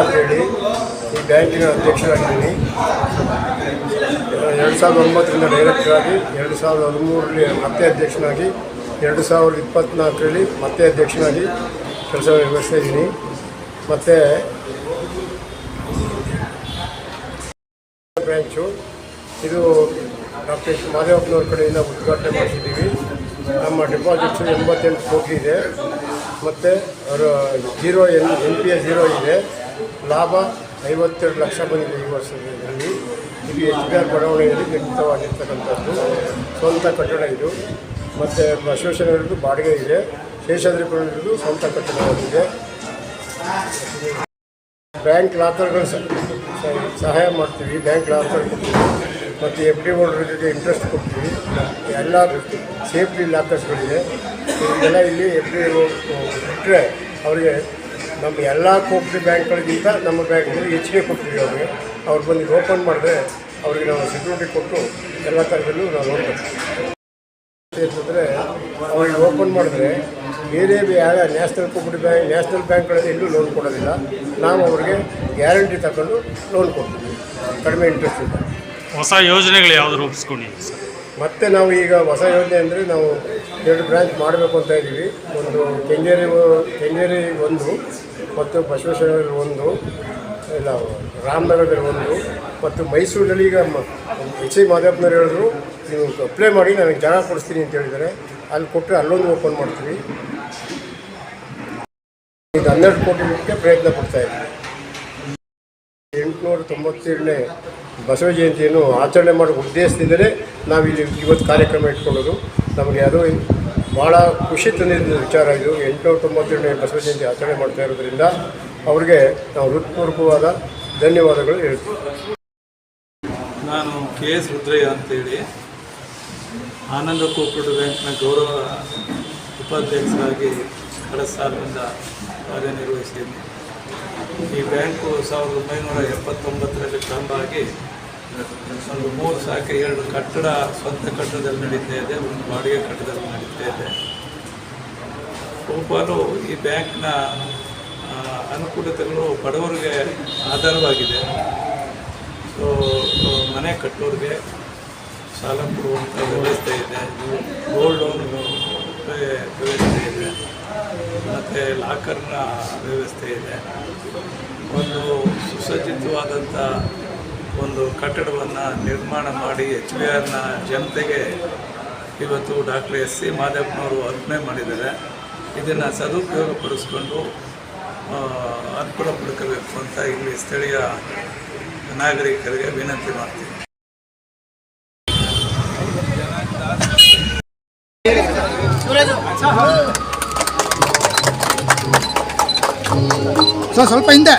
ಅಂತೇಳಿ ಈ ಬ್ಯಾಂಕಿನ ಅಧ್ಯಕ್ಷರಾಗಿದ್ದೀನಿ. 2009ರಿಂದ ಡೈರೆಕ್ಟರ್ ಆಗಿ 2013ರಲ್ಲಿ ಮತ್ತೆ ಅಧ್ಯಕ್ಷನಾಗಿ 2024ರಲ್ಲಿ ಮತ್ತೆ ಅಧ್ಯಕ್ಷನಾಗಿ ಕೆಲಸ ನಿರ್ವಹಿಸ್ತಾ ಇದ್ದೀನಿ. ಮತ್ತು ಬ್ರಾಂಚು ಇದು ಡಾಕ್ಟರ್ ಮಾದೇವಪ್ಪನವ್ರ ಕಡೆಯಿಂದ ಉದ್ಘಾಟನೆ ಮಾಡಿಸಿದ್ದೀವಿ. ನಮ್ಮ ಡೆಪಾಸಿಟ್ಸ್ 88 ಕೋಟಿ ಇದೆ. ಮತ್ತು ಅವರ NPA 0 ಇದೆ. ಲಾಭ 52 ಲಕ್ಷ ಬಂದಿದೆ ಈ ವರ್ಷದಲ್ಲಿ. ಇದು HBR ಬಡಾವಣೆಯಲ್ಲಿ ನಿರ್ಮಿತವಾಗಿರ್ತಕ್ಕಂಥದ್ದು ಸ್ವಂತ ಕಟ್ಟಡ ಇದು. ಮತ್ತು ಬಸವೇಶ್ವರದ್ದು ಬಾಡಿಗೆ ಇದೆ. ಶೇಷಾದ್ರಿಪುರದ್ದು ಸ್ವಂತ ಕಟ್ಟಡವಾಗಿದೆ. ಬ್ಯಾಂಕ್ ಲಾಕರ್ಗಳು ಸಹಾಯ ಮಾಡ್ತೀವಿ. ಬ್ಯಾಂಕ್ ಲಾಕರ್ ಕೊಡ್ತೀವಿ ಮತ್ತು FD ಹೋಲ್ಡರ್ಗಳಿಗೆ ಇಂಟ್ರೆಸ್ಟ್ ಕೊಡ್ತೀವಿ. ಎಲ್ಲ ಸೇಫ್ಟಿ ಲಾಕರ್ಸ್ಗಳಿದೆ. ಇದೆಲ್ಲ ಇಲ್ಲಿ FD ಬಿಟ್ಟರೆ ಅವರಿಗೆ ನಮ್ಮ ಎಲ್ಲ ಕೋಆಪರೇಟಿವ್ ಬ್ಯಾಂಕ್ಗಳಿಗಿಂತ ನಮ್ಮ ಬ್ಯಾಂಕ್ನಲ್ಲಿ ಹೆಚ್ಚಿಗೆ ಕೊಡ್ತೀವಿ. ಅವ್ರು ಬಂದು ಓಪನ್ ಮಾಡಿದ್ರೆ ಅವ್ರಿಗೆ ನಾವು ಸೆಕ್ಯೂರಿಟಿ ಕೊಟ್ಟು ಎಲ್ಲ ಥರದಲ್ಲೂ ನಾವು ನೋಡ್ಬೇಕು. ಅಂತಂದರೆ ಅವ್ರಿಗೆ ಓಪನ್ ಮಾಡಿದ್ರೆ ಬೇರೆ ಯಾವ ನ್ಯಾಷನಲ್ ಕೋಆಪರೇಟಿವ್ ಬ್ಯಾಂಕ್, ನ್ಯಾಷನಲ್ ಬ್ಯಾಂಕ್ಗಳಲ್ಲಿ ಎಲ್ಲೂ ಲೋನ್ ಕೊಡೋದಿಲ್ಲ. ನಾವು ಅವ್ರಿಗೆ ಗ್ಯಾರಂಟಿ ತಗೊಂಡು ಲೋನ್ ಕೊಡ್ತೀವಿ ಕಡಿಮೆ ಇಂಟ್ರೆಸ್ಟ್ ಇದೆ. ಹೊಸ ಯೋಜನೆಗಳು ಯಾವುದು ರೂಪಿಸ್ಕೊಂಡಿದ್ದೀವಿ ಸರ್? ಮತ್ತು ನಾವು ಈಗ ಹೊಸ ಯೋಜನೆ ಅಂದರೆ ನಾವು 2 ಬ್ರಾಂಚ್ ಮಾಡಬೇಕು ಅಂತ ಇದ್ದೀವಿ. ಒಂದು ಕೆಂಗೇರಿ 1 ಮತ್ತು ಬಸವೇಶ್ವರದಲ್ಲಿ 1, ಇಲ್ಲ ರಾಮನಗರದಲ್ಲಿ 1 ಮತ್ತು ಮೈಸೂರಿನಲ್ಲಿ ಈಗ HI ಮಾದೇವಪ್ಪನವ್ರು ಹೇಳಿದ್ರು ನೀವು ಅಪ್ಲೈ ಮಾಡಿ ನನಗೆ ಜಾಗ ಕೊಡಿಸ್ತೀನಿ ಅಂತ ಹೇಳಿದ್ದಾರೆ. ಅಲ್ಲಿ ಕೊಟ್ಟರೆ ಅಲ್ಲೊಂದು ಓಪನ್ ಮಾಡ್ತೀವಿ. ಇದು 12 ಕೋಟಿ ರೂಪಾಯಿಗೆ ಪ್ರಯತ್ನ ಪಡ್ತಾಯಿದ್ದೀವಿ. 897ನೇ ಬಸವ ಜಯಂತಿಯನ್ನು ಆಚರಣೆ ಮಾಡೋ ಉದ್ದೇಶದಿಂದಲೇ ನಾವಿಲ್ಲಿ ಇವತ್ತು ಕಾರ್ಯಕ್ರಮ ಇಟ್ಕೊಳ್ಳೋದು. ನಮಗೆ ಅದು ಭಾಳ ಖುಷಿ ತಂದಿದ್ದ ವಿಚಾರ. ಇದು 897ನೇ ಬಸವ ಜಯಂತಿ ಆಚರಣೆ ಮಾಡ್ತಾ ಇರೋದ್ರಿಂದ ಅವ್ರಿಗೆ ನಾವು ಹೃತ್ಪೂರ್ವಕವಾದ ಧನ್ಯವಾದಗಳು ಹೇಳ್ತೀವಿ. ನಾನು KS ರುದ್ರಯ್ಯ ಅಂತೇಳಿ ಆನಂದ ಕೋಆಪರೇಟಿವ್ ಬ್ಯಾಂಕ್ನ ಗೌರವ ಉಪಾಧ್ಯಕ್ಷರಾಗಿ ಕಳೆದ ಸಾಲಿನಿಂದ ಕಾರ್ಯನಿರ್ವಹಿಸಿದ್ದೀನಿ. ಈ ಬ್ಯಾಂಕು 1979ರಲ್ಲಿ ಪ್ರಾರಂಭ ಆಗಿ ಒಂದು 3 ಶಾಖೆ 2 ಕಟ್ಟಡ ಸ್ವಂತ ಕಟ್ಟಡದಲ್ಲಿ ನಡೀತಾ ಇದೆ, ಒಂದು ಬಾಡಿಗೆ ಕಟ್ಟಡದಲ್ಲಿ ನಡೀತಾ ಇದೆ. ಬಹುಪಾಲು ಈ ಬ್ಯಾಂಕ್ನ ಅನುಕೂಲತೆಗಳು ಬಡವರಿಗೆ ಆಧಾರವಾಗಿದೆ. ಸೊ ಮನೆ ಕಟ್ಟೋರಿಗೆ ಸಾಲ ಕೊಡುವಂಥ ವ್ಯವಸ್ಥೆ ಇದೆ, ಗೋಲ್ಡ್ ಲೋನ್ ವ್ಯವಸ್ಥೆ ಇದೆ, ಮತ್ತು ಲಾಕರ್ನ ವ್ಯವಸ್ಥೆ ಇದೆ. ಒಂದು ಸುಸಜ್ಜಿತವಾದಂಥ ಒಂದು ಕಟ್ಟಡವನ್ನು ನಿರ್ಮಾಣ ಮಾಡಿ HBRನ ಜನತೆಗೆ ಇವತ್ತು ಡಾಕ್ಟರ್ SC ಮಾದೇವಪ್ಪನವರು ಅರ್ಪಣೆ ಮಾಡಿದ್ದಾರೆ. ಇದನ್ನು ಸದುಪಯೋಗಪಡಿಸ್ಕೊಂಡು ಅನುಕೂಲ ಪಡ್ಕೋಬೇಕು ಅಂತ ಇಲ್ಲಿ ಸ್ಥಳೀಯ ನಾಗರಿಕರಿಗೆ ವಿನಂತಿ ಮಾಡ್ತೀನಿ. ಸ್ವಲ್ಪ ಹಿಂದೆ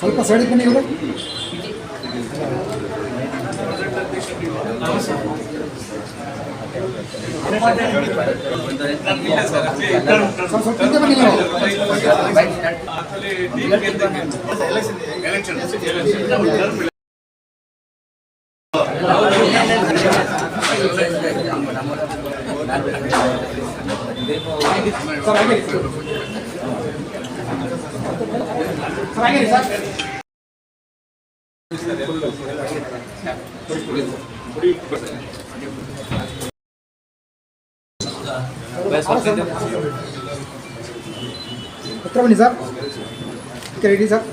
ಸ್ವಲ್ಪ ಸೈಡ್ ಬನ್ನಿ. ಹತ್ರ ಬನ್ನಿ sir. Ready sir?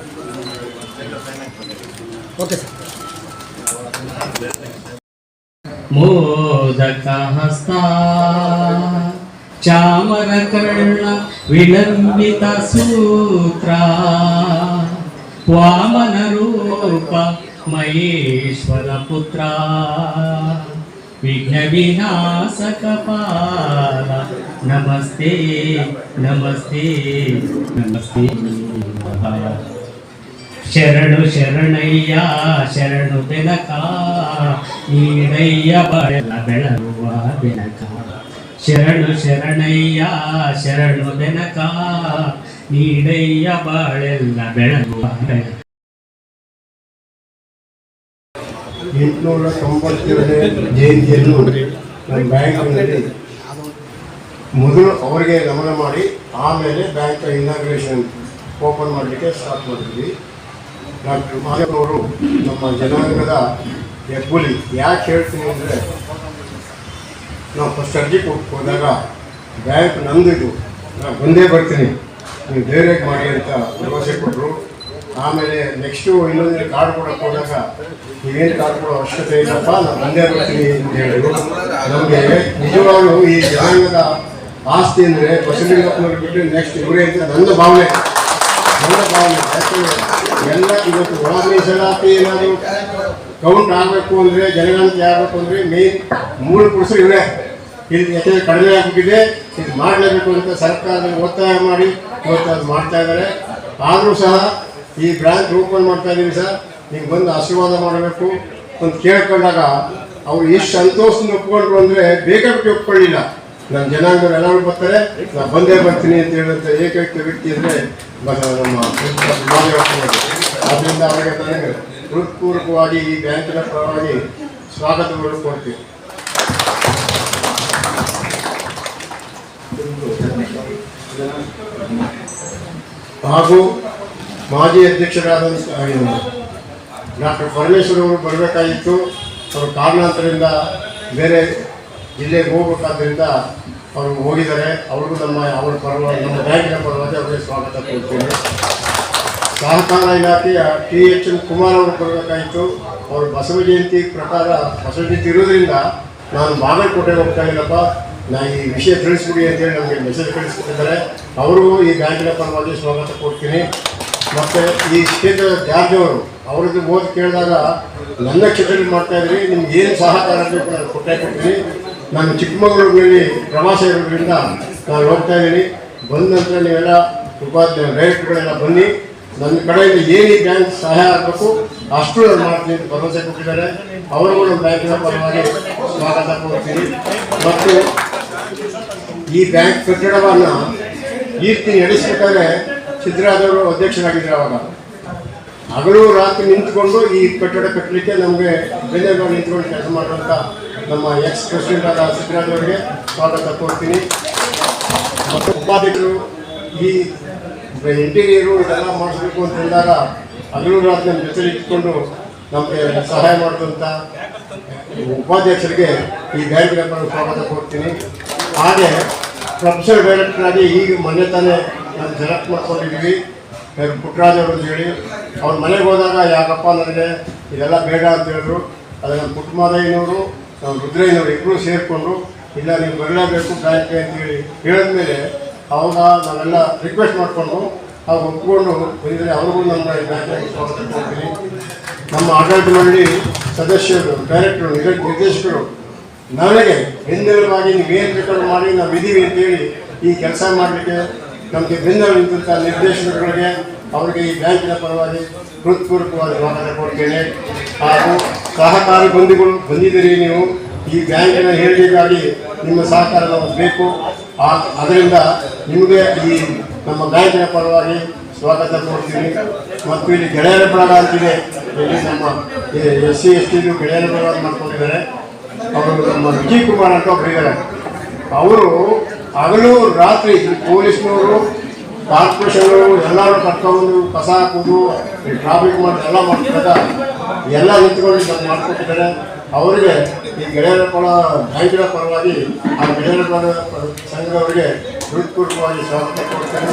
Okay sir. Modak ಹಸ್ತ ಚಾಮರ ಕರ್ಣ ವಿಳಂಬಿತ ಸೂತ್ರ ವಾಮನ ರೂಪ ಮಹೇಶ್ವರ ಪುತ್ರ ವಿಘ್ನ ವಿನಾಶಕ ಪಾಲ ನಮಸ್ತೆ ನಮಸ್ತೆ ನಮಸ್ತೆ ಶರಣು ಶರಣಯ್ಯ ಶರಣು ಬೆನಕ ನೀಡಯ್ಯ ಬರಲ ಬೆಳಗುವ ಬೆನಕ ಶರಣು ಶರಣಯ್ಯ ಶರಣು ಬೆನಕ ನೀಡಯ್ಯ ಬಾಳೆಲ್ಲ ಬೆಳಗುವ ಬೆನಕ 892ನೇ ಜಯಂತಿಯನ್ನು ನಮ್ಮ ಬ್ಯಾಂಕಿನಲ್ಲಿ ಮೊದಲು ಅವರಿಗೆ ಗಮನ ಮಾಡಿ ಆಮೇಲೆ ಬ್ಯಾಂಕ್ ಇನಾಗ್ರೇಷನ್ ಓಪನ್ ಮಾಡಲಿಕ್ಕೆ ಸ್ಟಾರ್ಟ್ ಮಾಡಿದ್ವಿ. ಡಾಕ್ಟರ್ ಮಾದೇವ್ ಅವರು ನಮ್ಮ ಜನಾಂಗದ ಹೆಬ್ಬುಲಿ. ಯಾಕೆ ಹೇಳ್ತೀನಿ ಅಂದರೆ, ನಾವು ಫಸ್ಟ್ ಅರ್ಜಿ ಹೋದಾಗ ಬ್ಯಾಂಕ್ ನಮ್ಮದು, ನಾನು ಬಂದೇ ಬರ್ತೀನಿ, ನೀವು ಧೈರ್ಯಕ್ಕೆ ಮಾಡಿ ಅಂತ ಭರವಸೆ ಕೊಟ್ಟರು. ಆಮೇಲೆ ನೆಕ್ಸ್ಟು ಇನ್ನೊಂದು ಕಾರ್ಡ್ ಕೊಡೋಕ್ಕೆ ಹೋದಾಗ ನೀವೇನು ಕಾರ್ಡ್ ಕೊಡೋ ಅವಶ್ಯಕತೆ ಇಲ್ಲಪ್ಪ, ನಾನು ಬಂದೇ ಬರ್ತೀನಿ ಅಂತ ಹೇಳಿದ್ರು. ನಮಗೆ ನಿಜವಾಗ್ಲೂ ಈ ಜನಾಂಗದ ಆಸ್ತಿ ಅಂದರೆ ಬಸವಲಿಂಗಪ್ಪನವ್ರು ಬಿಟ್ಟು ನೆಕ್ಸ್ಟ್ ಇವರೇ ಅಂತ ನನ್ನ ಭಾವನೆ. ಯಾಕಂದರೆ ಎಲ್ಲ ಇವತ್ತು ಒಳ ಮೀಸಲಾತಿ ಏನಾದರೂ ಕೌಂಟ್ ಆಗಬೇಕು ಅಂದರೆ, ಜನಗಣತಿ ಆಗಬೇಕು ಅಂದರೆ ಮೇನ್ ಮೂಲ ಪುರುಷರು ಇವರೇ. ಇದು ಯಾಕೆಂದರೆ ಕಡಿಮೆ ಆಗಿಬಿಟ್ಟಿದೆ, ಇದು ಮಾಡಲೇಬೇಕು ಅಂತ ಸರ್ಕಾರದಲ್ಲಿ ಒತ್ತಾಯ ಮಾಡಿ ಇವತ್ತು ಅದು ಮಾಡ್ತಾ ಇದ್ದಾರೆ. ಆದರೂ ಸಹ ಈ ಬ್ರಾಂಚ್ ಓಪನ್ ಮಾಡ್ತಾ ಇದ್ದೀವಿ ಸರ್, ನೀವು ಬಂದು ಆಶೀರ್ವಾದ ಮಾಡಬೇಕು ಅಂತ ಕೇಳ್ಕೊಂಡಾಗ ಅವ್ರು ಎಷ್ಟು ಸಂತೋಷದಿಂದ ಒಪ್ಕೊಂಡ್ರು ಅಂದರೆ ಬೇಕಾಬಿಟ್ಟು ಒಪ್ಕೊಳ್ಳಿಲ್ಲ. ನನ್ನ ಜನಾಂಗದವ್ರು ಎಲ್ಲರೂ ಬರ್ತಾರೆ, ನಾನು ಬಂದೇ ಬರ್ತೀನಿ ಅಂತ ಹೇಳುವಂಥ ಏಕೈಕ ವ್ಯಕ್ತಿ ಅಂದರೆ ನಮ್ಮ ಮಾದೇವಪ್ಪನವರು. ಆದ್ದರಿಂದ ಅವರಿಗೆ ನನಗೆ ಹೃತ್ಪೂರ್ವಕವಾಗಿ ಈ ಬ್ಯಾಂಕಿನ ಪರವಾಗಿ ಸ್ವಾಗತವನ್ನು ಕೊಡ್ತೀವಿ. ಹಾಗೂ ಮಾಜಿ ಅಧ್ಯಕ್ಷರಾದಂಥ ಡಾಕ್ಟರ್ ಪರಮೇಶ್ವರ್ ಅವರು ಬರಬೇಕಾಗಿತ್ತು. ಅವರು ಕಾರಣಾಂತರದಿಂದ ಬೇರೆ ಜಿಲ್ಲೆಗೆ ಹೋಗಬೇಕಾದ್ರಿಂದ ಅವರು ಹೋಗಿದ್ದಾರೆ. ಅವ್ರಿಗೂ ಅವರ ಪರವಾಗಿ, ನಮ್ಮ ಬ್ಯಾಂಕಿನ ಪರವಾಗಿ ಅವರಿಗೆ ಸ್ವಾಗತ ಕೊಡ್ತೇನೆ. ಸಹಕಾರ ಇಲಾಖೆಯ THM ಕುಮಾರ್ ಅವರು ಬರಬೇಕಾಗಿತ್ತು. ಅವರು ಬಸವ ಜಯಂತಿ ಪ್ರಕಾರ ಬಸವ ಜಯಂತಿ ಇರೋದ್ರಿಂದ ನಾನು ಬಾಗಲಕೋಟೆಗೆ ಹೋಗ್ತಾ ಇಲ್ಲಪ್ಪ, ನಾನು ಈ ವಿಷಯ ತಿಳಿಸ್ಬಿಡಿ ಅಂತೇಳಿ ನಮಗೆ ಮೆಸೇಜ್ ಕಳಿಸ್ಕೊಟ್ಟಿದ್ದಾರೆ. ಅವ್ರಿಗೂ ಈ ಬ್ಯಾಂಕಿನ ಪರವಾಗಿ ಸ್ವಾಗತ ಕೊಡ್ತೀನಿ. ಮತ್ತು ಈ ಕ್ಷೇತ್ರದ ಜಾರ್ಜ್ ಅವರು, ಅವ್ರದ್ದು ಓದಿ ಕೇಳಿದಾಗ ನನ್ನ ಕ್ಷೇತ್ರದಲ್ಲಿ ಮಾಡ್ತಾಯಿದ್ರಿ, ನಿಮ್ಗೆ ಏನು ಸಹಕಾರ ಬೇಕು ನಾನು ಕೊಡ್ತೀನಿ. ನಾನು ಚಿಕ್ಕಮಗಳೂರಿನಲ್ಲಿ ಪ್ರವಾಸ ಇರೋದ್ರಿಂದ ನಾನು ಹೋಗ್ತಾ ಇದ್ದೀನಿ. ಬಂದ ನಂತರ ನೀವೆಲ್ಲ ಡೈರೆಕ್ಟ್ಗಳೆಲ್ಲ ಬನ್ನಿ, ನನ್ನ ಕಡೆಯಿಂದ ಏನು ಈ ಬ್ಯಾಂಕ್ ಸಹಾಯ ಆಗಬೇಕು ಅಷ್ಟು ನಾನು ಮಾಡ್ತೀನಿ ಅಂತ ಭರವಸೆ ಕೊಟ್ಟಿದ್ದಾರೆ. ಅವರಿಗೂ ನಮ್ಮ ಬ್ಯಾಂಕಿನ ಪರವಾಗಿ ಸ್ವಾಗತ ಕೊಡ್ತೀನಿ. ಮತ್ತು ಈ ಬ್ಯಾಂಕ್ ಕಟ್ಟಡವನ್ನು ಈ ರೀತಿ ನಡೆಸಬೇಕಾದ್ರೆ ಸಿದ್ದರಾಮಯ್ಯವರು ಅಧ್ಯಕ್ಷರಾಗಿದ್ದರು. ಅವಾಗ ಹಗಲು ರಾತ್ರಿ ನಿಂತ್ಕೊಂಡು ಈ ಕಟ್ಟಡ ಕಟ್ಟಲಿಕ್ಕೆ ನಮಗೆ ಬೆನ್ನೆಲುಬು ನಿಂತ್ಕೊಂಡು ಕೆಲಸ ಮಾಡುವಂಥ ನಮ್ಮ ಎಕ್ಸ್ ಪ್ರೆಸಿಡೆಂಟ್ ಆದ ಸಿದ್ದರಾಮಯ್ಯವರಿಗೆ ಸ್ವಾಗತ ಕೊಡ್ತೀನಿ. ಮತ್ತು ಉಪಾಧ್ಯಕ್ಷರು ಈ ಇಂಟೀರಿಯರು ಇದೆಲ್ಲ ಮಾಡಿಸ್ಬೇಕು ಅಂತ ಹೇಳಿದಾಗ ಹಗಲು ರಾತ್ರಿ ನಮ್ಮ ಜೊತೆ ಇಟ್ಕೊಂಡು ನಮಗೆ ಸಹಾಯ ಮಾಡಿದಂಥ ಉಪಾಧ್ಯಕ್ಷರಿಗೆ ಈ ಬ್ಯಾಂಕಿನ ಪರ ಸ್ವಾಗತ ಕೊಡ್ತೀನಿ. ಹಾಗೆ ಪ್ರೊಫೆಸರ್ ಡೈರೆಕ್ಟರ್ ಆಗಿ ಈಗ ಮೊನ್ನೆ ತಾನೇ ನಾನು ಸೆಲೆಕ್ಟ್ ಮಾಡ್ಕೊಂಡಿದ್ದೀವಿ ಪುಟ್ಟರಾಜ್ ಅವರು ಅಂತ ಹೇಳಿ. ಅವ್ರ ಮನೆಗೆ ಹೋದಾಗ ಯಾಕಪ್ಪ ನನಗೆ ಇದೆಲ್ಲ ಬೇಡ ಅಂತ ಹೇಳಿದ್ರು. ಅದು ನಮ್ಮ ಪುಟ್ಟಮಾದಯ್ಯನವರು, ನಮ್ಮ ರುದ್ರಯ್ಯನವರು ಇಬ್ಬರು ಸೇರಿಕೊಂಡು ಇಲ್ಲ ನೀವು ಬರಲೇಬೇಕು ಬ್ಯಾಂಕ್ಗೆ ಅಂತೇಳಿ ಹೇಳಿದ್ಮೇಲೆ ಅವಾಗ ನಾವೆಲ್ಲ ರಿಕ್ವೆಸ್ಟ್ ಮಾಡಿಕೊಂಡು ಅವ್ರು ಒಪ್ಕೊಂಡು ಬಂದರೆ ಅವ್ರಿಗೂ ನಮ್ಮ ಬ್ಯಾಂಕಿಗೆ ಸ್ವಾಗತ ಕೊಡ್ತೀನಿ. ನಮ್ಮ ಆಡಳಿತ ಮಂಡಳಿ ಸದಸ್ಯರು, ಡೈರೆಕ್ಟರು, ನಿರ್ದೇಶಕರು ನನಗೆ ಬೆನ್ನೆಲುಬಾಗಿ ನೀವೇನು ಬೇಕಾದ್ರೂ ಮಾಡಿ ನಾವು ಇದ್ದೀವಿ ಅಂತೇಳಿ ಈ ಕೆಲಸ ಮಾಡಲಿಕ್ಕೆ ನಮಗೆ ಬೆನ್ನೆಲುಬು ನಿಂತ ನಿರ್ದೇಶಕರುಗಳಿಗೆ ಅವರಿಗೆ ಈ ಬ್ಯಾಂಕಿನ ಪರವಾಗಿ ಹೃತ್ಪೂರ್ವಕವಾದ ಸ್ವಾಗತ ಕೊಡ್ತೇನೆ. ಹಾಗೂ ಸಹಕಾರಿ ಬಂಧುಗಳು ಬಂದಿದ್ದೀರಿ, ನೀವು ಈ ಬ್ಯಾಂಕಿನ ಏಳಿಗೆಗಾಗಿ ನಿಮ್ಮ ಸಹಕಾರ ನಮಗೆ ಬೇಕು. ಅದರಿಂದ ನಿಮಗೆ ಈ ನಮ್ಮ ಬ್ಯಾಂಕಿನ ಪರವಾಗಿ ಸ್ವಾಗತ ಕೊಡ್ತೀನಿ. ಮತ್ತು ಇಲ್ಲಿ ಗೆಳೆಯರ ಬಳಗ ಅಂತಿದೆ, ಇಲ್ಲಿ ನಮ್ಮ SC ST ಗೆಳೆಯರ ಬಳಗ ಮಾಡ್ಕೊಂಡಿದ್ದಾರೆ. ಅವರು ನಮ್ಮ ವಿಜಯ್ ಕುಮಾರ್ ಅಂತ ಒಬ್ಬರು ಇದ್ದಾರೆ. ಅವರು ಹಗಲು ರಾತ್ರಿ ಪೊಲೀಸ್ನವರು, ಕಾರ್ಪೊರೇಷನ್ಗಳು ಎಲ್ಲರೂ ಕರ್ಕೊಂಡು ಕಸ ಹಾಕೋದು, ಟ್ರಾಫಿಕ್ ಮಾಡೋದು ಎಲ್ಲ ಮಾಡ್ತಿದ್ದಾಗ ಎಲ್ಲ ನಿಂತ್ಕೊಂಡು ನಮ್ಗೆ ಮಾಡಿಕೊಟ್ಟಿದ್ದಾರೆ. ಅವರಿಗೆ ಈ ಗೆಳೆಯರ ಬ್ಯಾಂಕಿನ ಪರವಾಗಿ ಆ ಗೆಳೆಯರ ಸಂಘದವರಿಗೆ ಹೃತ್ಪೂರ್ವಕವಾಗಿ ಸ್ವಾಗತ ಕೊಡ್ತೇನೆ.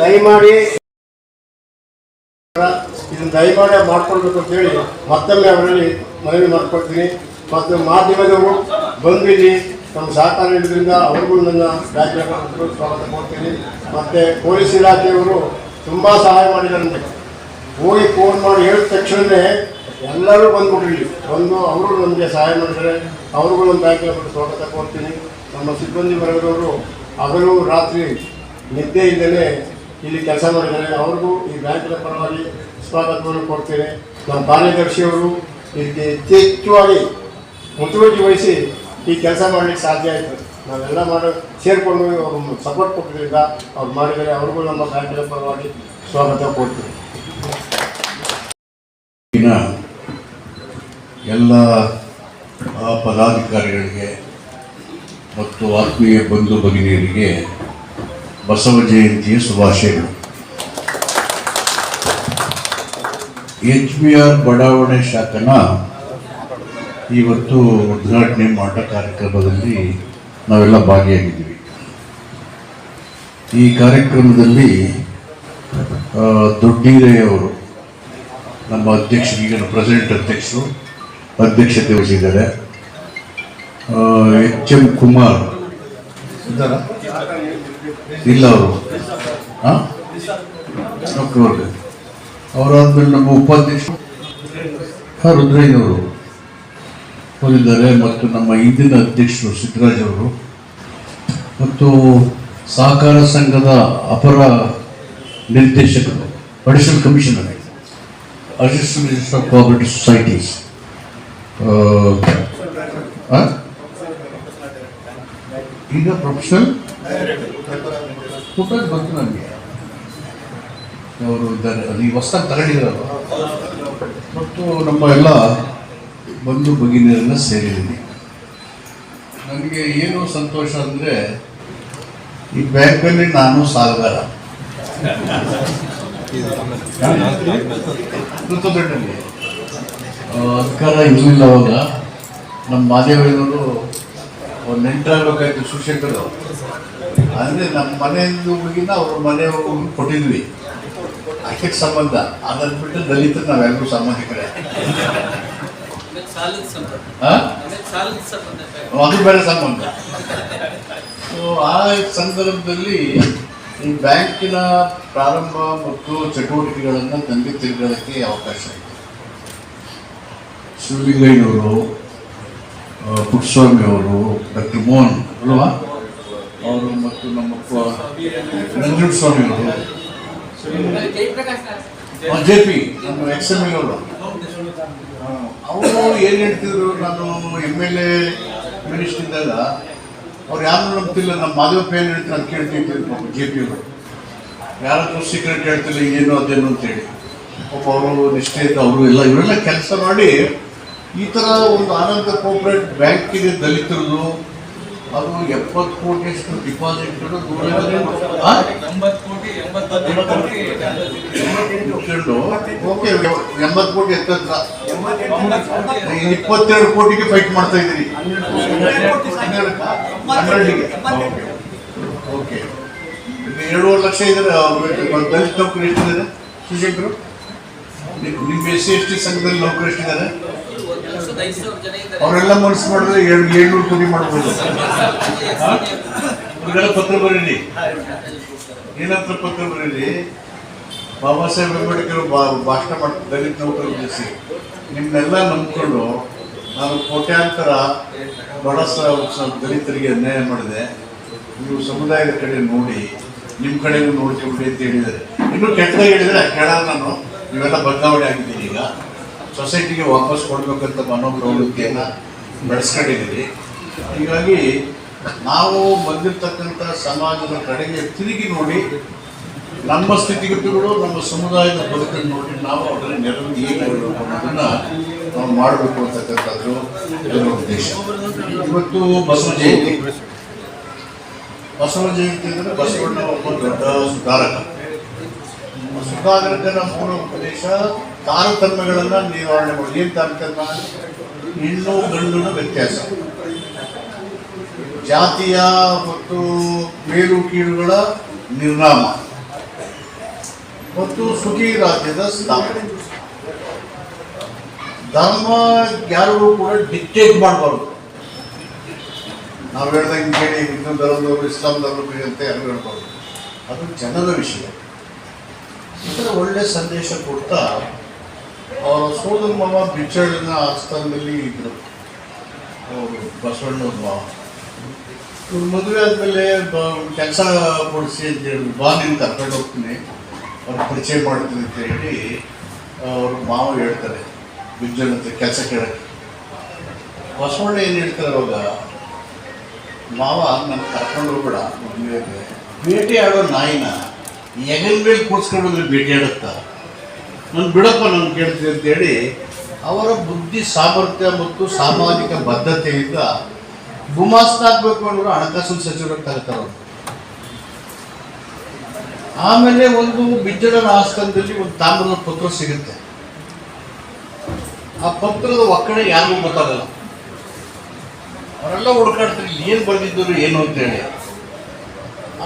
ದಯಮಾಡಿ ಇದನ್ನು ದಯಮಾಡಿ ಮಾಡ್ಕೊಳ್ಬೇಕು ಅಂತೇಳಿ ಮತ್ತೊಮ್ಮೆ ಅವರಲ್ಲಿ ಮನವಿ ಮಾಡ್ಕೊಳ್ತೀನಿ. ಮತ್ತು ಮಾಧ್ಯಮದವರು ಬಂದು ಇಲ್ಲಿ ನಮ್ಮ ಸಹಕಾರ ನೀಡೋದ್ರಿಂದ ಅವ್ರಿಗೂ ನನ್ನ ರಾಜ್ಯಕ್ಕೆ ಸ್ವಾಗತ ಕೊಡ್ತೀನಿ. ಮತ್ತು ಪೊಲೀಸ್ ಇಲಾಖೆಯವರು ತುಂಬ ಸಹಾಯ ಮಾಡಿದ್ದಾರೆ. ಹೋಗಿ ಫೋನ್ ಮಾಡಿ ಹೇಳಿದ ತಕ್ಷಣವೇ ಎಲ್ಲರೂ ಬಂದ್ಬಿಟ್ರಿ ಬಂದು ಅವರು ನಮಗೆ ಸಹಾಯ ಮಾಡಿದ್ದಾರೆ. ಅವ್ರಿಗೂ ನಮ್ಮ ಬ್ಯಾಂಕಿನ ಸ್ವಾಗತ ಕೊಡ್ತೀನಿ. ನಮ್ಮ ಸಿಬ್ಬಂದಿ ವರ್ಗದವರು ಹಗಲು ರಾತ್ರಿ ನಿದ್ದೆ ಇಲ್ಲದೆ ಇಲ್ಲಿ ಕೆಲಸ ಮಾಡಿದ್ದಾರೆ. ಅವ್ರಿಗೂ ಈ ಬ್ಯಾಂಕಿನ ಪರವಾಗಿ ಸ್ವಾಗತವನ್ನು ಕೊಡ್ತೇನೆ. ನಮ್ಮ ಕಾರ್ಯದರ್ಶಿಯವರು ಇದಕ್ಕೆ ಹೆಚ್ಚುವಾಗಿ ಮುತುವರ್ಜಿ ವಹಿಸಿ ಈ ಕೆಲಸ ಮಾಡಲಿಕ್ಕೆ ಸಾಧ್ಯ ಆಯಿತು. ನಾವೆಲ್ಲ ಸೇರಿಕೊಂಡು ಅವರು ಸಪೋರ್ಟ್ ಕೊಟ್ಟಿದ್ದರಿಂದ ಅವ್ರು ಮಾಡಿದರೆ ಅವ್ರಿಗೂ ನಮ್ಮ ಬ್ಯಾಂಕಿನ ಪರವಾಗಿ ಸ್ವಾಗತ ಕೊಡ್ತೀವಿ. ಎಲ್ಲ ಪದಾಧಿಕಾರಿಗಳಿಗೆ ಮತ್ತು ಆತ್ಮೀಯ ಬಂಧು ಭಗಿನಿಯರಿಗೆ ಬಸವ ಜಯಂತಿಯ ಶುಭಾಶಯಗಳು. HBR ಬಡಾವಣೆ ಶಾಖನ ಇವತ್ತು ಉದ್ಘಾಟನೆ ಮಾಡೋ ಕಾರ್ಯಕ್ರಮದಲ್ಲಿ ನಾವೆಲ್ಲ ಭಾಗಿಯಾಗಿದ್ದೀವಿ. ಈ ಕಾರ್ಯಕ್ರಮದಲ್ಲಿ ದೊಡ್ಡೀರೆಯವರು ನಮ್ಮ ಅಧ್ಯಕ್ಷರು, ಈಗಿನ ಪ್ರೆಸಿಡೆಂಟ್ ಅಧ್ಯಕ್ಷತೆ ವಹಿಸಿದ್ದಾರೆ. HM ಕುಮಾರ್ ಇದ್ದಾರ ಇಲ್ಲ ಅವರು ಅವರಾದ್ಮೇಲೆ ನಮ್ಮ ಉಪಾಧ್ಯಕ್ಷರು ರುದ್ರಯ್ಯನವರು ಹೋಗಿದ್ದಾರೆ. ಮತ್ತು ನಮ್ಮ ಹಿಂದಿನ ಅಧ್ಯಕ್ಷರು ಸಿದ್ದರಾಜ್ ಅವರು ಮತ್ತು ಸಹಕಾರ ಸಂಘದ ಅಪರ ನಿರ್ದೇಶಕರು additional commissioner assistant register of cooperative societies ಈಗ ಪ್ರೊಫೆಷನಲ್ ಫೋಟೋ ಬಂತು ನನಗೆ. ಅವರು ಇದ್ದಾರೆ, ಅದು ಈ ಹೊಸದಾಗಿ ತಗೊಂಡಿದ್ದಾರಲ್ಲ. ಮತ್ತು ನಮ್ಮ ಎಲ್ಲ ಬಂಧು ಭಗಿನಿಯರೆಲ್ಲ ಸೇರಿದ್ದೀನಿ. ನನಗೆ ಏನು ಸಂತೋಷ ಅಂದರೆ ಈ ಬ್ಯಾಂಕಲ್ಲಿ ನಾನು ಸಾಲಗಾರ ದೊಡ್ಡಲ್ಲಿ ಅಧಿಕಾರ ಇರಲಿಲ್ಲ. ಅವಾಗ ನಮ್ಮ ಮಾದೇವಯ್ಯನವರು ಒಂದು ನೆಂಟರಾಗಬೇಕಾಯ್ತು ಶಿವಶಂಕರ್. ಅಂದರೆ ನಮ್ಮ ಮನೆಯಿಂದ ಹುಡುಗಿನ ಅವ್ರ ಮನೆಯವರು ಕೊಟ್ಟಿದ್ವಿ ಅಷ್ಟಕ್ಕೆ ಸಂಬಂಧ. ಅದನ್ನು ಬಿಟ್ಟು ದಲಿತರು ನಾವೆಲ್ಲರೂ ಸಂಬಂಧಿಕರೇ. ಅದು ಬೇರೆ ಸಂಬಂಧ. ಸೊ ಆ ಸಂದರ್ಭದಲ್ಲಿ ಈ ಬ್ಯಾಂಕಿನ ಪ್ರಾರಂಭ ಮತ್ತು ಚಟುವಟಿಕೆಗಳನ್ನು ತಂದೆ ತಿರುಗೋದಕ್ಕೆ ಅವಕಾಶ ಇದೆ. ಶಿವಲಿಂಗಯ್ಯನವರು, ಪುಟ್ಟಸ್ವಾಮಿ ಅವರು, ಡಾಕ್ಟರ್ ಮೋಹನ್ ಅಲ್ವಾ ಅವರು, ಮತ್ತು ನಮ್ಮಪ್ಪ ನಂಜುಂಡಸ್ವಾಮಿ ಅವರು, JP ನಮ್ಮ XML ಅವರು ಏನು ಹೇಳ್ತಿದ್ರು. ನಾನು MLA ಮಿನಿಸ್ಟರ್ ಇದ್ದಾಗ ಅವ್ರು ಯಾರು ನಂಬ್ತಿಲ್ಲ. ನಮ್ಮ ಮಾದೇವಪ್ಪ ಏನು ಹೇಳ್ತಾರೆ ಅಂತ ಕೇಳ್ತಿದ್ರು. ಪಾಪ JP ಅವರು ಯಾರಾದ್ರೂ ಸೀಕ್ರೆಟ್ ಹೇಳ್ತಿಲ್ಲ ಏನು ಅದೇನು ಅಂತೇಳಿ. ಪಾಪ ಅವರು ನಿಷ್ಠೆಯಿಂದ ಅವರು ಇವರೆಲ್ಲ ಕೆಲಸ ಮಾಡಿ ಈ ಥರ ಒಂದು ಆನಂದ ಕೋಆಪರೇಟ್ ಬ್ಯಾಂಕಿಗೆ ದಲಿತರದು ಅದು 70 ಕೋಟಿಯಷ್ಟು ಡಿಪಾಸಿಟ್ಗಳು ಓಕೆ 80 ಕೋಟಿ ಎತ್ತತ್ರ 22 ಕೋಟಿಗೆ ಫೈಟ್ ಮಾಡ್ತಾ ಇದ್ದೀರಿ. 12ಗೆ ಓಕೆ 2.5 ಲಕ್ಷ ಇದ್ದಾರೆ. ದಲಿತ ನೌಕರಿ ಎಷ್ಟಿದ್ದಾರೆ ಶಿವಶಂಕರು? ನಿಮ್ಮ SC/ST ಸಂಘದಲ್ಲಿ ನೌಕರಿ ಎಷ್ಟಿದ್ದಾರೆ? ಅವರೆಲ್ಲ ಮನಸ್ಸು ಮಾಡಿದ್ರೆ 700 ಕೋಟಿ ಮಾಡ್ಬೋದು. ಅವ್ರಿಗೆಲ್ಲ ಪತ್ರ ಬರೀರಿ. ಏನಂತ ಪತ್ರ ಬರೀರಿ? ಬಾಬಾ ಸಾಹೇಬ್ ಅಂಬೇಡ್ಕರ್ ಭಾಷಣ ಮಾಡ್ತಾರೆ ದಲಿತ ನೌಕರರು ಉದ್ದೇಶಿಸಿ. ನಿಮ್ಮನ್ನೆಲ್ಲ ನಂಬ್ಕೊಂಡು ನಾನು ಕೋಟ್ಯಾಂತರ ಬಡ ದಲಿತರಿಗೆ ಅನ್ಯಾಯ ಮಾಡಿದೆ. ನೀವು ಸಮುದಾಯದ ಕಡೆ ನೋಡಿ, ನಿಮ್ಮ ಕಡೆಗೂ ನೋಡ್ಕೊಂಡ್ಬಿಡಿ ಅಂತ ಹೇಳಿದ್ದಾರೆ. ಇನ್ನೂ ಕೆಟ್ಟದಾಗಿ ಹೇಳಿದರೆ ಕೇಳೋಣ. ನಾನು ನೀವೆಲ್ಲ ಬದಲಾವಣೆ ಆಗಿದ್ದೀನಿ. ಈಗ ಸೊಸೈಟಿಗೆ ವಾಪಸ್ ಕೊಡಬೇಕಂತ ಮನೋಪ್ರವೃತ್ತಿಯನ್ನು ಬೆಳೆಸ್ಕೊಂಡಿದ್ದೀರಿ. ಹೀಗಾಗಿ ನಾವು ಬಂದಿರತಕ್ಕಂಥ ಸಮಾಜದ ಕಡೆಗೆ ತಿರುಗಿ ನೋಡಿ, ನಮ್ಮ ಸ್ಥಿತಿಗತಿಗಳು, ನಮ್ಮ ಸಮುದಾಯದ ಬದುಕನ್ನು ನೋಡಿ ನಾವು ಅವರ ನೆರವು ಏನು ಅನ್ನೋದನ್ನು ನಾವು ಮಾಡಬೇಕು ಅಂತಕ್ಕಂಥದ್ದು ಇದರ ಉದ್ದೇಶ. ಇವತ್ತು ಬಸವ ಜಯಂತಿ. ಬಸವ ಜಯಂತಿ ಅಂದರೆ ಬಸವಣ್ಣ ಒಬ್ಬ ದೊಡ್ಡ ಸುಧಾರಕ. ಸುಧಾರಕನ ಮೂಲ ಉದ್ದೇಶ ತಾರತಮ್ಯಗಳನ್ನು ನಿವಾರಣೆ ಮಾಡಿ. ಏನು ತಾರತಮ್ಯ? ಹೆಣ್ಣು ಗಂಡಿನ ವ್ಯತ್ಯಾಸ, ಜಾತಿಯ ಮತ್ತು ಮೇಲು ಕೀಳುಗಳ ನಿರ್ನಾಮ, ಮತ್ತು ಸುಖಿ ರಾಜ್ಯದ ಸ್ಥಾಪನೆ. ಧರ್ಮ ಯಾರಿಗೂ ಕೂಡ ಡಿಕ್ಟೇಟ್ ಮಾಡಬಾರ್ದು. ನಾವು ಹೇಳ್ದಂಗೆ ಕೇಳಿ ಹಿಂದೂ ಧರ್ಮದವರು ಇಸ್ಲಾಂ ಧರ್ಮದವರು ಅಂತ ಯಾರು ಹೇಳ್ಬಾರ್ದು. ಅದು ಜನರ ವಿಷಯ. ಈ ಥರ ಒಳ್ಳೆ ಸಂದೇಶ ಕೊಡ್ತಾ ಅವರ ಸೋದರ ಮಾವ ಬಿಚ್ಚಳಿನ ಆಸ್ಥಾನದಲ್ಲಿ ಇದ್ರು. ಅವರು ಬಸವಣ್ಣವ್ರ ಮಾವ ಇವ್ರು ಮದುವೆ ಆದಮೇಲೆ ಕೆಲಸ ಕೊಡಿಸಿ ಅಂತ ಹೇಳಿ ಬಾ ನೀನು ಕರ್ಕೊಂಡು ಹೋಗ್ತೀನಿ, ಅವ್ರು ಪರಿಚಯ ಮಾಡ್ತೀನಿ ಅಂತ ಹೇಳಿ ಅವ್ರ ಮಾವ ಹೇಳ್ತಾರೆ ಬಿಜ್ಜಳ ಹತ್ರ ಕೆಲಸ ಕೇಳಕ್ಕೆ. ಬಸವಣ್ಣ ಏನು ಹೇಳ್ತಾರೆ ಅವಾಗ, ಮಾವ ನನ್ನ ಕರ್ಕೊಂಡು ಹೋಗ್ಬೇಡ ಮದುವೆಗೆ, ಭೇಟಿ ಆಡೋ ನಾಯಿನ ಹೆಗಲ ಮೇಲೆ ಕೂರ್ಸ್ಕೊಂಡೋದ್ರೆ ಭೇಟಿ ಆಡುತ್ತಾ, ನಾನು ಬಿಡಪ್ಪ ನಾನು ಕೇಳ್ತೀನಿ ಅಂತೇಳಿ ಅವರ ಬುದ್ಧಿ ಸಾಮರ್ಥ್ಯ ಮತ್ತು ಸಾಮಾಜಿಕ ಬದ್ಧತೆಯಿಂದ ಗುಮಾಸ್ತಾಗಬೇಕು ಅನ್ನೋರು ಹಣಕಾಸಿನ ಸಚಿವರಾಗಿ ತರ್ತಾರೆ ಅವರು. ಆಮೇಲೆ ಒಂದು ಬಿಜ್ಜಳನ ಆಸ್ಥಾನದಲ್ಲಿ ಒಂದು ತಾಮ್ರದ ಪತ್ರ ಸಿಗುತ್ತೆ. ಆ ಪತ್ರದ ಒಕ್ಕಣೆ ಯಾರಿಗೂ ಗೊತ್ತಾಗಲ್ಲ. ಅವರೆಲ್ಲ ಹುಡುಕಾಡ್ತಾರೆ ಏನು ಬರೆದಿದ್ದರು ಏನು ಅಂತೇಳಿ.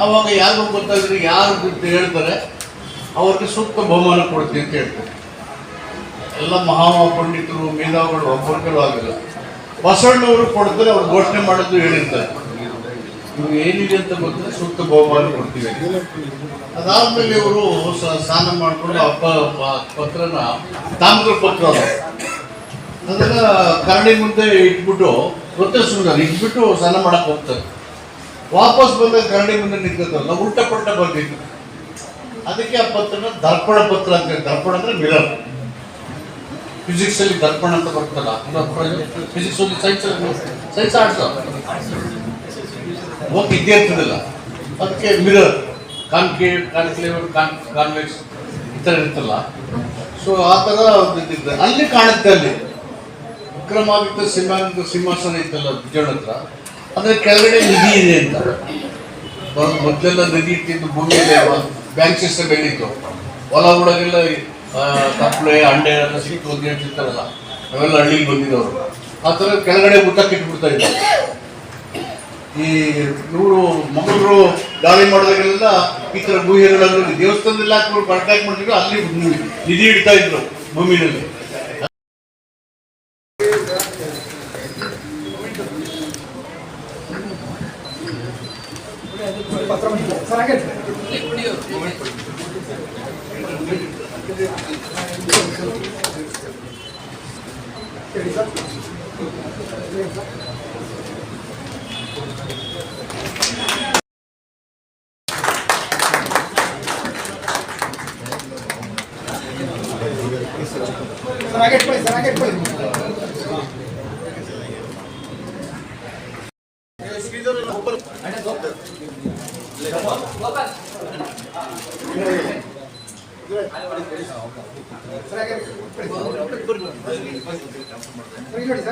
ಆವಾಗ ಯಾರಿಗೂ ಗೊತ್ತಾಗಿದ್ರೆ ಯಾರು ಹೇಳ್ತಾರೆ ಅವ್ರಿಗೆ ಸೂಕ್ತ ಬಹುಮಾನ ಕೊಡ್ತೀನಿ ಅಂತ ಹೇಳ್ತಾರೆ. ಎಲ್ಲ ಮಹಾ ಪಂಡಿತರು ಮೇಧಾವಿಗಳು ಒಬ್ಬರಿಗೂ ಆಗಿಲ್ಲ. ಬಸವಣ್ಣವರು ಕೊಡ್ತಾರೆ, ಅವ್ರು ಘೋಷಣೆ ಮಾಡೋದು ಹೇಳಿರ್ತಾರೆ ಇವು ಏನಿದೆ ಅಂತ ಗೊತ್ತಿದ್ರೆ ಸೂಕ್ತ ಬಹುಮಾನ ಕೊಡ್ತೀವಿ. ಅದಾದ್ಮೇಲೆ ಇವರು ಸ್ನಾನ ಮಾಡಿಕೊಂಡು ಪತ್ರನ ತಾಮ್ರದ ಪತ್ರ ಅದನ್ನ ಕರಡಿ ಮುಂದೆ ಇಟ್ಬಿಟ್ಟು ಗೊತ್ತಿಸ್ತಾರೆ, ಇಟ್ಬಿಟ್ಟು ಸ್ನಾನ ಮಾಡಕ್ಕೆ ಹೋಗ್ತಾರೆ. ವಾಪಸ್ ಬಂದಾಗ ಕರಡಿ ಮುಂದೆ ನಿಂತ್ಕೊತಾರಲ್ಲ, ಉಲ್ಟ ಪಲ್ಟ ಬರ್ಬೇಕು. ಅದಕ್ಕೆ ಆ ಪತ್ರನ ದರ್ಪಣ ಪತ್ರ ಅಂತ ಹೇಳಿ. ದರ್ಪಣ ಅಂದ್ರೆ ಮಿರರ್. ಫಿಸಿಕ್ಸ್ ಅಲ್ಲಿ ದರ್ಪಣ ಅಂತ ಬರ್ತಲ್ಲ, ಫಿಸಿಕ್ಸ್ ಅಲ್ಲಿ ಸೈನ್ಸ್ ಆರ್ಟ್ಸ್ ಹೋಗಿ ಇದ್ದೇ ಇರ್ತದಿಲ್ಲ. ಅದಕ್ಕೆ ಮಿರರ್, ಕಾನ್ಕ್ಲೇವ್, ಕಾನ್ವೆಕ್ಸ್ ಈ ಥರ ಇರ್ತಲ್ಲ. ಸೊ ಆ ಥರ ಅಲ್ಲಿ ಕಾಣುತ್ತೆ. ಅಲ್ಲಿ ವಿಕ್ರಮಾದಿತ್ಯ ಸಿಂಹಾಸನ ಇತ್ತಲ್ಲ ಬಿಜ್ಜಳ ಹತ್ರ, ಅದ್ರ ಕೆಳಗಡೆ ನಿಧಿ ಇದೆ ಅಂತ. ಮೊದಲೆಲ್ಲ ನದಿ ಇಟ್ಟಿದ್ದು ಭೂಮಿಯಲ್ಲಿ ಬ್ಯಾಂಕ್ ಸಿಸ್ಟಮ್ ಏನಿತ್ತು, ಹೊಲ ಹುಡಗೆಲ್ಲ ಕಪ್ಪಳೆ ಅಂಡೆ ಎಲ್ಲ ಸಿಕ್ತು ಅಂತ ಹೇಳ್ತಿರ್ತಾರಲ್ಲ, ಅವೆಲ್ಲ ಹಳ್ಳಿಗೆ ಬಂದಿದ್ದವರು. ಆ ಥರ ಕೆಳಗಡೆ ಮುಟ್ಟಕ್ಕಿಟ್ಬಿಡ್ತಾ ಇದ್ದಾರೆ. ಈ ಇವರು ಮಕ್ಕಳು ದಾಳಿ ಮಾಡಿದಾಗೆಲ್ಲ ಈ ಥರ ಗುಹೆಗಳಲ್ಲಿ ದೇವಸ್ಥಾನದಲ್ಲಿ ಹಾಕಿ ಕಾಂಟ್ಯಾಕ್ಟ್ ಮಾಡ್ತಿದ್ರು, ಅಲ್ಲಿ ನಿಧಿ ಇಡ್ತಾ ಇದ್ರು ಭೂಮಿನಲ್ಲಿ. ಸರ್ ಹಾಗೆ ಹೇಳಿ ಸರ್. ಸರ್ ಹಾಗೆ ಇಟ್ಕೊಳ್ಳಿ, ಸರ್ ಹಾಗೆ ಇಟ್ಕೊಳ್ಳಿ. ನೋಡಿ ಸರ್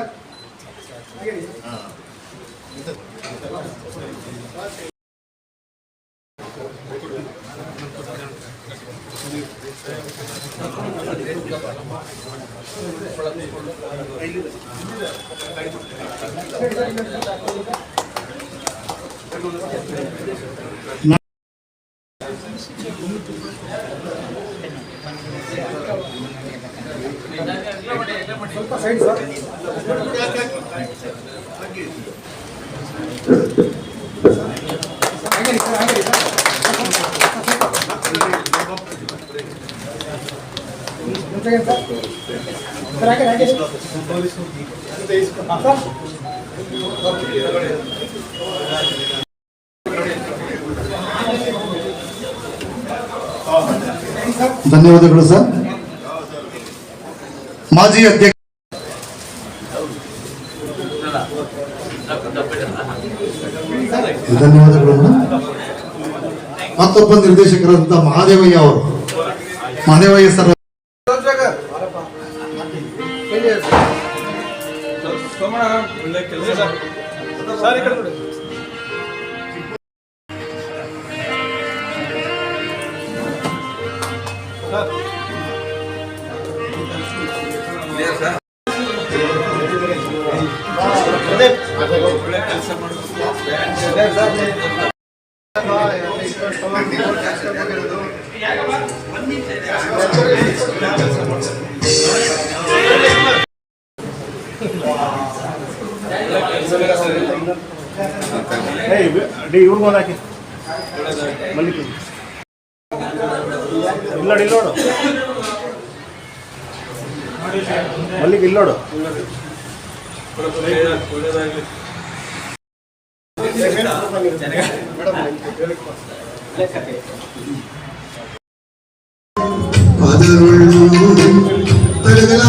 ಸ್ವಲ್ಪ ಸೈಡ್ ಸರ್. ಹಾಗೆ ಸರ್, ಹಾಗೆ ಸರ್. ಸರ್ ಹಾಗೆ ಹಾಗೆ ಸರ್. ಧನ್ಯವಾದಗಳು ಸರ್. ಮಾಜಿ ಅಧ್ಯಕ್ಷ ಧನ್ಯವಾದಗಳನ್ನು ಮತ್ತೊಬ್ಬ ನಿರ್ದೇಶಕರಾದಂಥ ಮಹಾದೇವಯ್ಯ ಅವರು. ಮಹಾದೇವಯ್ಯ ಸರ್ ಇವ್ರಿಗೊಂದು ಹಾಕಿ ಮಲ್ಲಿಗೆ ಇಲ್ಲೋಡು ಇಲ್ಲೋಡು ಮಲ್ಲಿಗೆ ಇಲ್ಲೋಡು ಒಳ್ಳೆಯದಾಗಲಿ. ಪದರುಳ್ಳು ತಲೆಗಳ